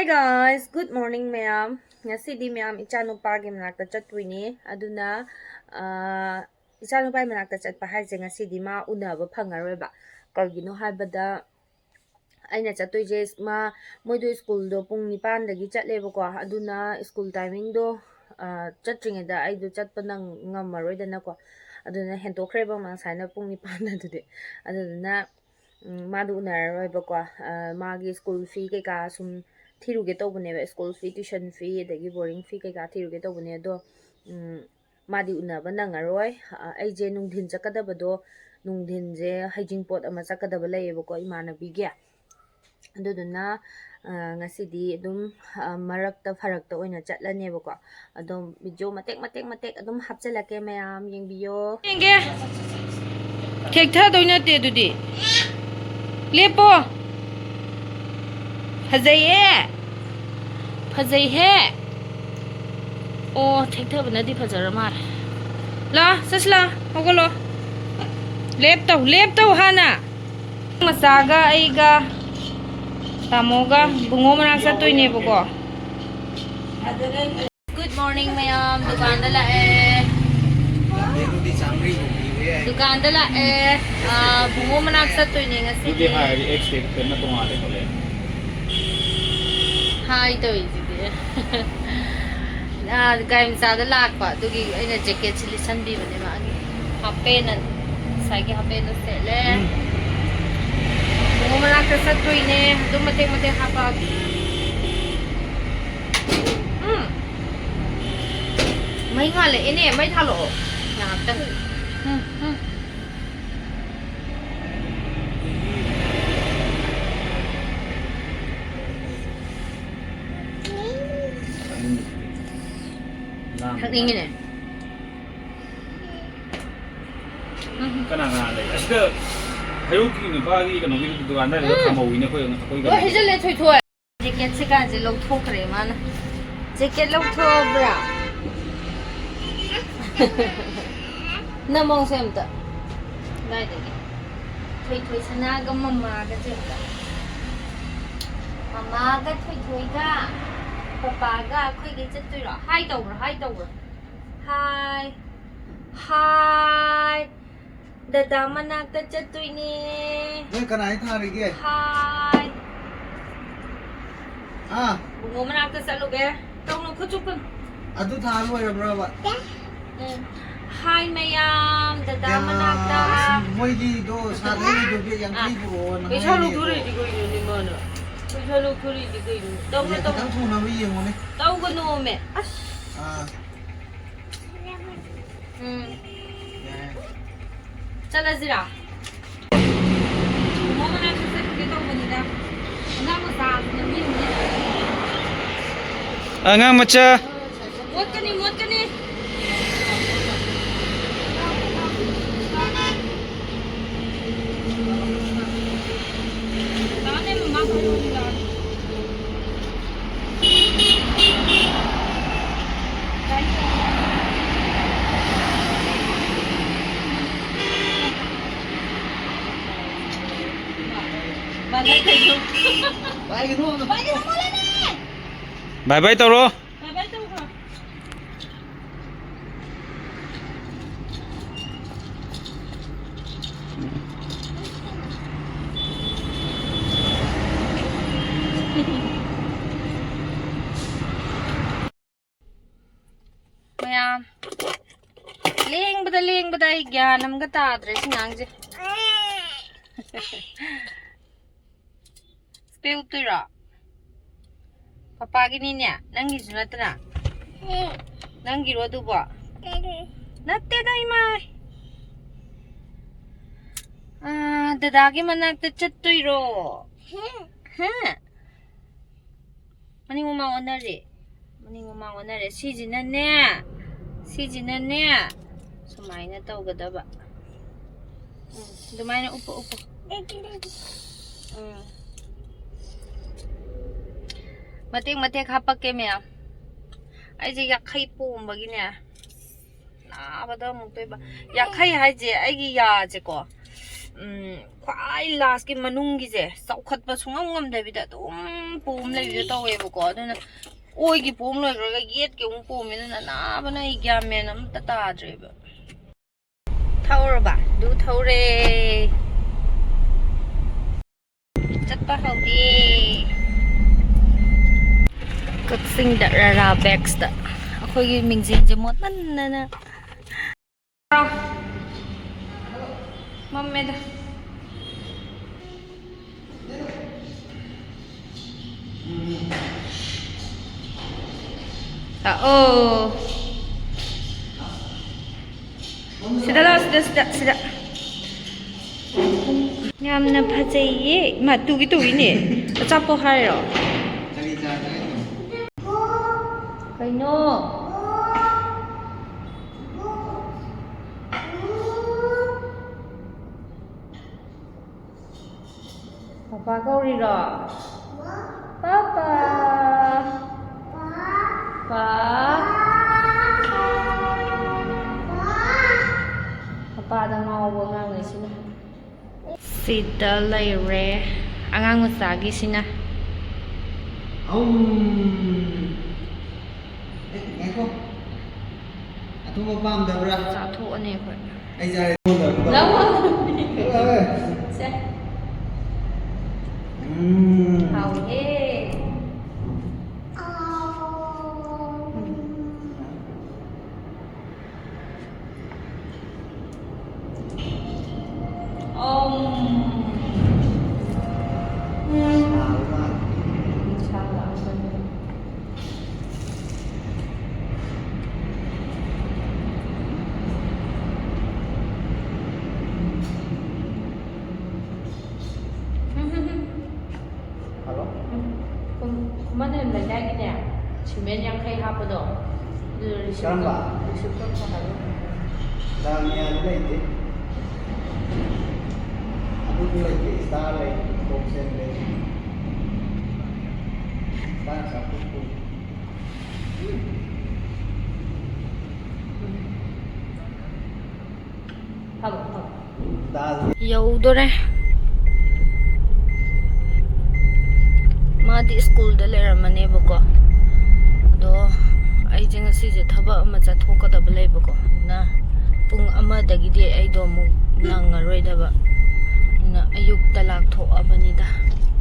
Hi guys, good morning ma'am. Ngasi di ma'am ichanupa gi manakta chatwini aduna ichanupa manakta chatpa haise ngasi di ma unaba phangaroi ba kalgino haibada aina chatoije ma moido school do pung 9 dagi chatlebako aduna school timing do chatringe da aido chatpa nang ngamaroi dana ko aduna hentokhreba ma saina pung 9 adudi aduna madu unaroi ba ko magi school fee ke ka sum thiruge tobune school fee tuition fee adagi boarding fee ke ka thiruge tobune do madi unaba nangaroi aije nungdhin chakadabado nungdhin je Heijingpot ama chakadaba layebako imanabi ge aduduna ngasidi adum marakta pharakta oina chatlanebako adum video matek adum hapchalake mayam yengbiyo yenge kekta doina te dudi lepo फजई है ओ ठीक था बनदी फजर मार ला ससला होगलो लेप तो हाना मसागा आइगा तामोगा बुंगो मनाक सतोइने बको good morning ma'am दुकान दला दुकान दला बुंगो मनाक सतोइने ngasi di hari expect na tungale kole hai to game sada lakpa dugi aina jacket chili sanbi bane ma agi hape na sai ki hape na sele ngomala ka satui ne dum mate hapa mai ngale ene mai thalo na ta ini nih. Kenapa ada? Ada. Ayo kita pagi kan kita tu anda ada kamu ini kau yang kau Oh, hijau le thui. Jacket sekarang je log thok re mana. Jacket log thok bra. Namong sem ta. Nai degi. Thui sana ga mama ga sem ta. Mama ga thui ga. Papa ga khoi gi chatui ro. Hai tau. Hi. Dada manakta chatui ni. Đây cái này thà đi kia. Hi. Bungo manakta salu ge. Tau no khuchupun. Adu thà luôn rồi bro bạn. Hi mayam, dada manakta. Moi di do sa di do dia yang ni bro. Bisa lu thuri di ko ni mana. Bisa lu thuri di ko ni. Tau Cái thằng thu nào bây giờ này. Tau ko no me. Chala zira. Mama na kisa kita bunida. Nama sa na min ni. Angang maca. Muat kani. Tane mama ko ni. Bye bye toro. Mayam. Ling bada gyanam ga tadre sinang je. Spill tira. Papa gini niya, nangi sunat na. Nangi ro tu ba. Natte dai mai. Dadagi manakta chatui ro. Mani mo mauna re. Sijina ne. Sumai na tau gada ba. Dumai na upo. Matik hapak ke mea. Ai je yakhai pum bagine. Na bada mu pe ba. Yakhai hai je ai gi ya je ko. ꯈ꯭ꯋꯥꯏ ꯂꯥꯁꯀꯤ ꯃꯅꯨꯡꯒꯤꯁꯦ ꯆꯥꯎꯈꯠꯄ ꯁꯨꯡꯉꯝ ꯉꯝꯗꯕꯤꯗ ꯑꯗꯨꯝ ꯄꯣꯝ ꯂꯩꯕꯤꯗꯣ ꯇꯧꯋꯦꯕꯀꯣ ꯑꯗꯨꯅ ꯑꯣꯏꯒꯤ ꯄꯣꯝ ꯂꯣꯏꯈ꯭ꯔꯒ ꯌꯦꯠꯀꯤ ꯑꯃꯨꯛ ꯄꯣꯝꯃꯦ ꯑꯗꯨꯅ ꯅꯥꯕꯅ ꯑꯩ ꯒ꯭ꯌꯥꯟ ꯃꯦꯟ ꯑꯝꯇ ꯇꯥꯗ꯭ꯔꯦꯕ ꯊꯧꯔꯕ ꯑꯗꯨ ꯊꯧꯔꯦ ꯆꯠꯄ ꯍꯧꯔꯦ ꯀꯛꯆꯤꯡꯗ ꯔꯥꯔꯥ ꯕꯦꯛꯁꯇ ꯑꯩꯈꯣꯏꯒꯤ ꯃꯤꯡꯖꯦꯟꯁꯦ ꯃꯣꯠꯃꯟꯗꯅ ꯃꯝꯃꯦꯗ ꯂꯥꯛꯑꯣ sida ꯂꯥꯛꯑꯣ sida ꯌꯥꯝꯅ ꯐꯖꯩꯌꯦ ꯏꯃꯥ ꯇꯨꯒꯤꯅꯦ ꯑꯆꯥꯄꯣꯠ ꯍꯥꯏꯔꯣ ꯀꯔꯤ ꯆꯥꯗꯣꯏꯅꯣ ꯀꯩꯅꯣ ꯄꯄꯥ ꯀꯧꯔꯤꯔꯣ ꯄꯄꯥ ꯄꯄꯥꯗ ꯉꯥꯎꯕ ꯑꯉꯥꯡꯉꯩꯁꯤꯅ ꯁꯤꯗ ꯂꯩꯔꯦ ꯑꯉꯥꯡ ꯃꯆꯥꯒꯤꯁꯤꯅ ꯉꯥꯏꯈꯣ ꯑꯊꯨꯝꯕ ꯄꯥꯝꯗꯕ꯭ꯔꯥ ꯆꯥꯊꯣꯛꯑꯅꯤ ꯑꯩꯈꯣꯏ ꯑꯩ ꯆꯥꯔꯦ ꯁꯦ ꯍꯥꯎꯍꯦ ꯃꯅꯦ ꯂꯩꯗꯥꯏꯒꯤꯅꯦ ꯁꯤꯃꯦꯟ 50 ꯍꯥꯞꯄꯗꯣ ꯑꯗꯨ ꯀꯔꯝꯕ ꯔꯤꯁꯤꯞꯇꯣ ꯊꯥꯍꯜꯂꯣ ꯗꯥꯜꯃꯤꯌꯥꯗꯤ ꯂꯩꯇꯦ ꯑꯗꯨꯗꯤ ꯂꯩꯇꯦ ꯁ꯭ꯇꯥꯔ ꯂꯩ ꯀꯣꯛꯁꯦꯟ ꯂꯩ ꯁ꯭ꯇꯥꯔ ꯆꯥꯛꯄꯨ ꯗꯥꯜ ꯌꯧꯗꯣꯔꯦ ꯃꯥꯗꯤ ꯁ꯭ꯀꯨꯜꯗ ꯂꯩꯔꯝꯃꯅꯦꯕꯀꯣ ꯑꯗꯣ ꯑꯩꯁꯦ ꯉꯁꯤꯁꯦ ꯊꯕꯛ ꯑꯃ ꯆꯠꯊꯣꯛꯀꯗꯕ ꯂꯩꯕꯀꯣ ꯑꯗꯨꯅ ꯄꯨꯡ 1ꯗꯒꯤꯗꯤ ꯑꯩꯗꯣ ꯑꯃꯨꯛ ꯅꯪꯉꯔꯣꯏꯗꯕ ꯑꯗꯨꯅ ꯑꯌꯨꯛꯇ ꯂꯥꯛꯊꯣꯛꯑꯕꯅꯤꯗ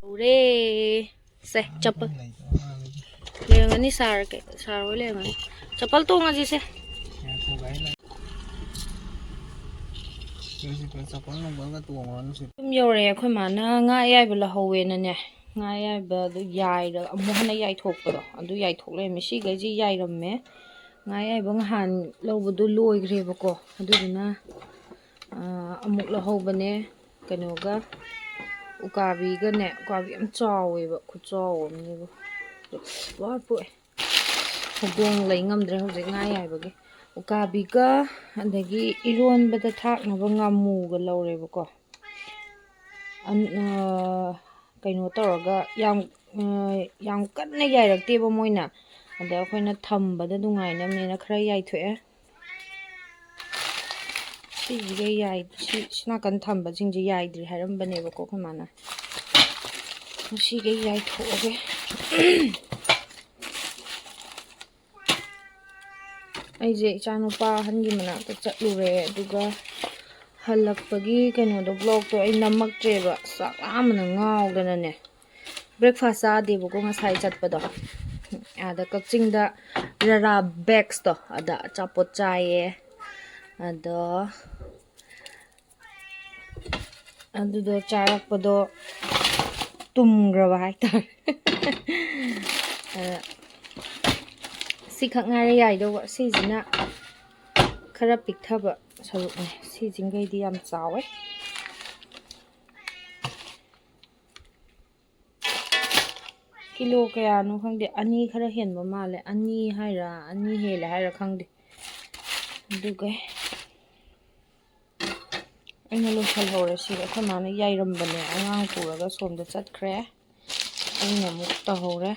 ꯍꯧꯔꯦ ꯁꯦ ꯆꯄꯜ ꯂꯩꯔꯝꯒꯅꯤ ꯁꯥꯔ ꯍꯣꯏ ꯂꯩꯔꯝꯒꯅꯤ ꯆꯄꯜ ꯇꯣꯡꯉꯁꯤ ꯁꯦ ꯑꯗꯨꯝ ꯌꯧꯔꯛꯑꯦ ꯑꯩꯈꯣꯏ ꯃꯥꯅ ꯉꯥ ꯑꯌꯥꯏꯕ ꯂꯧꯍꯧꯋꯦꯅꯅꯦ ꯉꯥ ꯑꯌꯥꯏꯕꯗꯣ ꯌꯥꯏꯔꯒ ꯑꯃꯨꯛ ꯍꯟꯅ ꯌꯥꯏꯊꯣꯛꯄꯗꯣ ꯑꯗꯨ ꯌꯥꯏꯊꯣꯛ ꯂꯩꯔꯝꯃꯦ ꯁꯤꯈꯩꯁꯤ ꯌꯥꯏꯔꯝꯃꯦ ꯉꯥ ꯑꯌꯥꯏꯕ ꯅꯍꯥꯟ ꯂꯧꯕꯗꯣ ꯂꯣꯏꯈ꯭ꯔꯦꯕꯀꯣ ꯑꯗꯨꯗꯨꯅ ꯑꯃꯨꯛ ꯂꯧꯍꯧꯕꯅꯦ ꯀꯩꯅꯣꯒ ꯎꯀꯥꯕꯤꯒꯅꯦ ꯎꯀꯥꯕꯤ ꯌꯥꯝ ꯆꯥꯎꯋꯦꯕ ꯈꯨꯠꯆꯥꯎ ꯑꯃꯅꯦꯕ ꯋꯥ ꯄꯣꯛꯑꯦ ꯍꯧꯗꯣꯡ ꯂꯩ ꯉꯝꯗ꯭ꯔꯦ ꯍꯧꯖꯤꯛ ꯉꯥ ꯌꯥꯏꯕꯒꯤ ꯎꯀꯥꯕꯤꯒ ꯑꯗꯒꯤ ꯏꯔꯣꯟꯕꯗ ꯊꯥꯛꯅꯕ ꯉꯥꯃꯨꯒ ꯂꯧꯔꯦꯕꯀꯣ ꯀꯩꯅꯣ ꯇꯧꯔꯒ ꯌꯥꯝ ꯀꯟꯅ ꯌꯥꯏꯔꯛꯇꯦꯕ ꯃꯣꯏꯅ ꯑꯗ ꯑꯩꯈꯣꯏꯅ ꯊꯝꯕꯗ ꯅꯨꯡꯉꯥꯏꯅꯕꯅꯦꯅ ꯈꯔ ꯌꯥꯏꯊꯣꯛꯑꯦ ꯁꯤꯁꯤꯒ ꯁꯤ ꯅꯥꯀꯟ ꯊꯝꯕꯁꯤꯡꯁꯦ ꯌꯥꯏꯗ꯭ꯔꯤ ꯍꯥꯏꯔꯝꯕꯅꯦꯕꯀꯣ ꯑꯩꯈꯣꯏ ꯃꯥꯅ ꯁꯤꯒ ꯌꯥꯏꯊꯣꯛꯑꯒꯦ ꯑꯩꯁꯦ ꯏꯆꯥꯅꯨꯄꯥ ꯑꯍꯟꯒꯤ ꯃꯅꯥꯛꯇ ꯆꯠꯂꯨꯔꯦ ꯑꯗꯨꯒ ꯍꯜꯂꯛꯄꯒꯤ ꯀꯩꯅꯣꯗꯣ ꯕ꯭ꯂꯣꯛꯇꯣ ꯑꯩ ꯅꯝꯃꯛꯇ꯭ꯔꯦꯕ ꯆꯥꯛ ꯂꯥꯝꯕꯅ ꯉꯥꯎꯗꯅꯅꯦ ꯕ꯭ꯔꯦꯛꯐꯥꯁ ꯆꯥꯗꯦꯕꯀꯣ ꯉꯁꯥꯏ ꯆꯠꯄꯗꯣ ꯑꯥꯗ ꯀꯛꯆꯤꯡꯗ ꯔꯥꯔꯥ ꯕꯦꯛꯁꯇꯣ ꯑꯗ ꯑꯆꯥꯄꯣꯠ ꯆꯥꯏꯌꯦ ꯑꯗꯣ ꯑꯗꯨꯗꯣ ꯆꯥꯔꯛꯄꯗꯣ ꯇꯨꯝꯈ꯭ꯔꯕ ꯍꯥꯏꯇꯥꯔꯦ ꯁꯤꯈꯛ ꯉꯥꯏꯔꯦ ꯌꯥꯏꯗꯧꯕ ꯁꯤꯁꯤꯅ ꯈꯔ ꯄꯤꯛꯊꯕ ꯁꯔꯨꯛꯅꯦ ꯁꯤꯁꯤꯡꯈꯩꯗꯤ ꯌꯥꯝ ꯆꯥꯎꯋꯦ ꯀꯤꯂꯣ ꯀꯌꯥꯅꯣ ꯈꯪꯗꯦ 2 ꯈꯔ ꯍꯦꯟꯕ ꯃꯥꯜꯂꯦ 2 ꯍꯥꯏꯔꯥ 2 ꯍꯦꯜꯂꯦ ꯍꯥꯏꯔꯥ ꯈꯪꯗꯦ ꯑꯗꯨꯒ ꯑꯩꯅ ꯂꯣꯏꯁꯤꯜꯍꯧꯔꯦ ꯁꯤꯗ ꯑꯩꯈꯣꯏ ꯃꯥꯅ ꯌꯥꯏꯔꯝꯕꯅꯦ ꯑꯉꯥꯡ ꯄꯨꯔꯒ ꯁꯣꯝꯗ ꯆꯠꯈ꯭ꯔꯦ ꯑꯩꯅ ꯑꯃꯨꯛ ꯇꯧꯍꯧꯔꯦ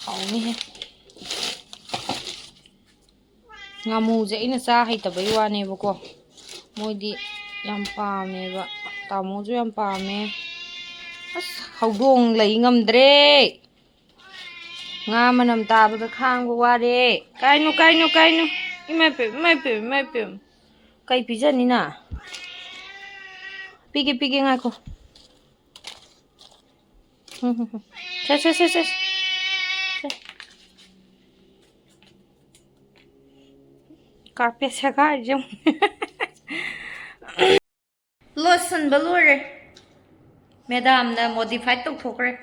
ꯍꯥꯎꯅꯤꯍꯦ ꯉꯥꯃꯨꯁꯦ ꯑꯩꯅ ꯆꯥ ꯍꯩꯇꯕꯩ ꯋꯥꯅꯦꯕꯀꯣ ꯃꯣꯏꯗꯤ Yam pameba. Tamoju yam pame. As hawdong lay ngamdre. Nga manam tabada khangba ware. Kainu. Imay pe. Kay pijani na. Pigi nga ko. Ses. Carpet sa kajam. Listen, balure. Madam na modified to thokre.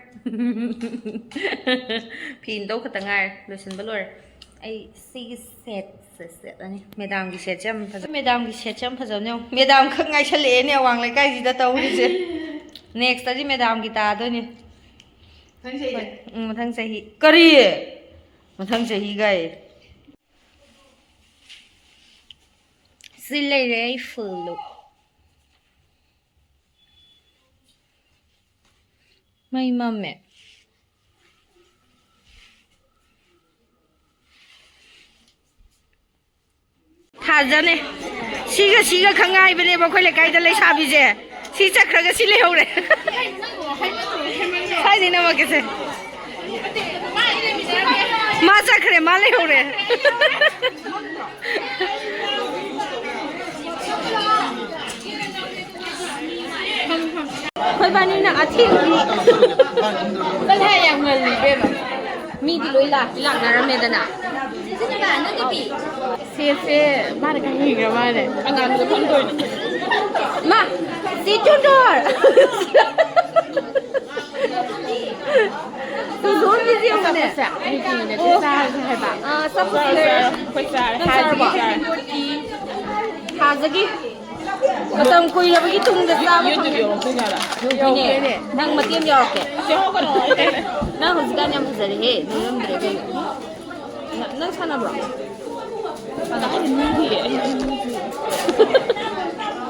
Pin do khata ngai. Listen, balure. Ai see set ani. Madam gi set jam phaja. Madam gi set jam phaja ne. Madam khang ngai chale ne wang lai kai ji da taw ri je. Next adi madam gi ta do ni. Mathang sahi. Kari. Mathang sahi gai. Silere full. My mummy. Thajane. Siga khangai bane ba khoi le kai da lai sabi je. Si chakhra ga si le hore. Sai dina ma ke se. Ma chakhre ma le hore. Khoi bani na athi Bal hai yang ngal li be ba. Mi di loi la na ra me da na. Se ma da kan yi ga ma de. Angam da kan doi. Ma, si chun dor. Tu dor bi ji ma ne. Ni ji ne te sa hai ba. Sab khoi sa ba. Ha zagi. Matam koi la bagi tung da sa ba. YouTube yo ko ga la. Ne. Nang matiam yo ke. Se ho ko no. Na hu zga nyam zare he. Nang dre be. Nang sana bro. Ana ka ni hi.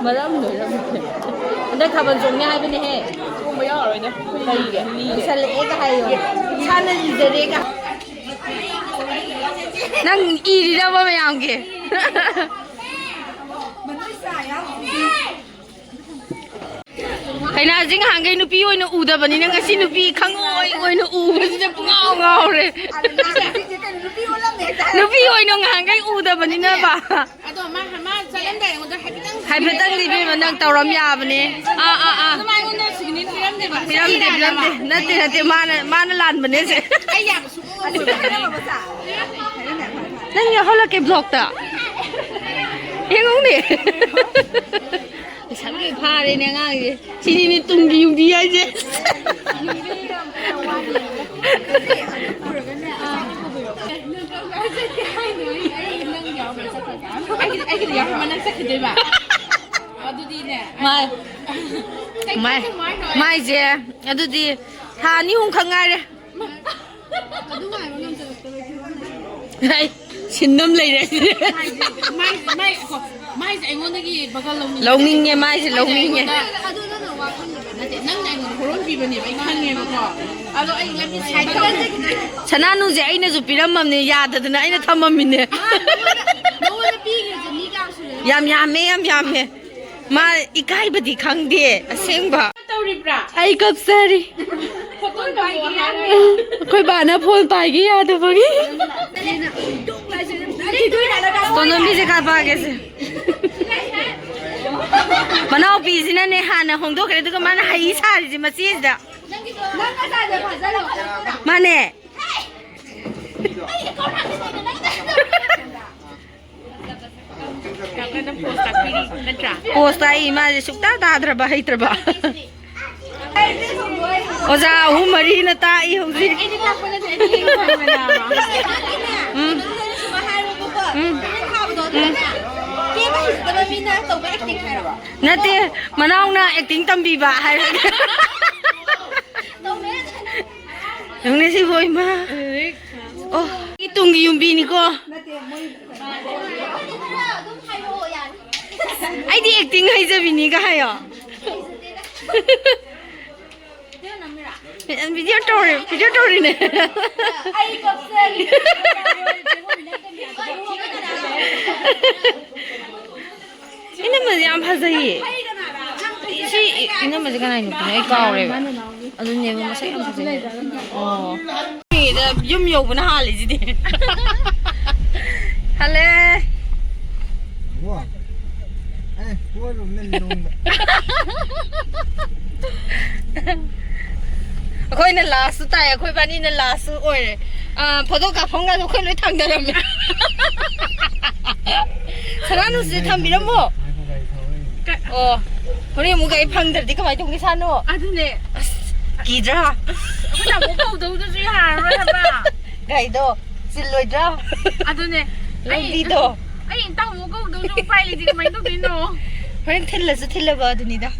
Maram no ram. Anda khaban jong ne hai be ne he. Ko ma yo roi ne. Kai ge. Sa le ga hai yo. Sana ji zare ga. Nang I ri da ba ma yang ge. Kaina jing hangai nupi oina uda bani nang asi nupi khangoi oina u basi ngao re nupi oina hangai uda bani na ba ado ma salam dai ngoda hai petang li be nang tawram ya bani mai ngoda signi tiram de ba nate mana lan bani se ai ya su nang ya hola ke blog ta yeng ni Sangi pare ne ngai sini ni tunggi udi aja mai je adudi tha ni hung khangai re hai sinam lai re mai ai ngon gi bagal longning nge mai se longning nge adu na wa khon nate nang nang horon pi bani bai khan nge ko ado ai labi sai chana nu je ai na ju piram mam ne ya da na ai na thamam min ne no na pi ge je ni ka su yam me ma ikai badi khang de aseng ba tauri bra ai kap sari phone bai gi ya koi ba na phone bai gi ya da bagi to no mi je ka ba ge se Manau pi sina ne hana hongdo kare tu mana hai sa ji ma si da nang ka sa je pha lo mane post ai ma je sukta da dra ba hai tra ba oza hu mari na ta I hong ji Nate manau na acting tambi ba hai Nang ne si boy ma Oh itung yumbi ni ko Ai di acting hai jabi ni ga hayo Video story ne ai kapsari Ina ma ya ꯌꯥꯝ ꯐꯖꯩꯌꯦ ꯁꯤ ꯏꯅꯝꯕꯁꯦ ꯀꯅꯥꯏ ꯅꯨꯄꯤꯅꯣ ꯑꯩ ꯀꯥꯎꯔꯦꯕ ꯑꯗꯨꯅꯦꯕ ꯃꯁꯛ ꯌꯥꯝ ꯐꯖꯩ ꯑꯣ ꯌꯨꯝ ꯌꯧꯕꯅ ꯍꯥꯜꯂꯤꯁꯤꯗꯤ ꯍꯜꯂꯦ ꯑꯩꯈꯣꯏꯅ ꯂꯥꯁꯁꯨ ꯇꯥꯏ ꯑꯩꯈꯣꯏ ꯕꯥꯅꯤꯅ ꯂꯥꯁꯁꯨ ꯑꯣꯏꯔꯦ ꯐꯣꯇꯣ ꯀꯥꯞꯐꯝꯒꯗꯣ ꯑꯩꯈꯣꯏ ꯂꯣꯏ ꯊꯥꯡꯗꯔꯝꯃꯦ ꯁꯅꯥꯅꯨꯁꯦ ꯊꯝꯕꯤꯔꯝꯃꯣ ꯑꯣ ꯍꯣꯔꯦꯟ ꯑꯃꯨꯛ ꯑꯩ ꯐꯪꯗ꯭ꯔꯗꯤ ꯀꯃꯥꯏꯅ ꯇꯧꯅꯤ ꯁꯥꯅꯣ ꯑꯗꯨꯅꯦ ꯀꯤꯗ꯭ꯔꯥ ꯑꯩꯈꯣꯏꯅ ꯑꯃꯨꯛ ꯀꯧꯗꯧꯗꯁꯨ ꯌꯥꯔꯔꯣꯏ ꯍꯥꯏꯕ ꯒꯥꯔꯤꯗꯣ ꯆꯤꯜꯂꯣꯏꯗ꯭ꯔꯥ ꯑꯗꯨꯅꯦ ꯂꯝꯕꯤꯗꯣ ꯑꯩ ꯏꯟꯇꯥꯎ ꯑꯃꯨꯛ ꯀꯧꯗꯧꯁꯨ ꯎꯄꯥꯏ ꯂꯩꯇꯦ ꯀꯃꯥꯏꯅ ꯇꯧꯗꯣꯏꯅꯣ ꯍꯣꯔꯦꯟ ꯊꯤꯜꯂꯁꯨ ꯊꯤꯜꯂꯕ ꯑꯗꯨꯅꯤꯗ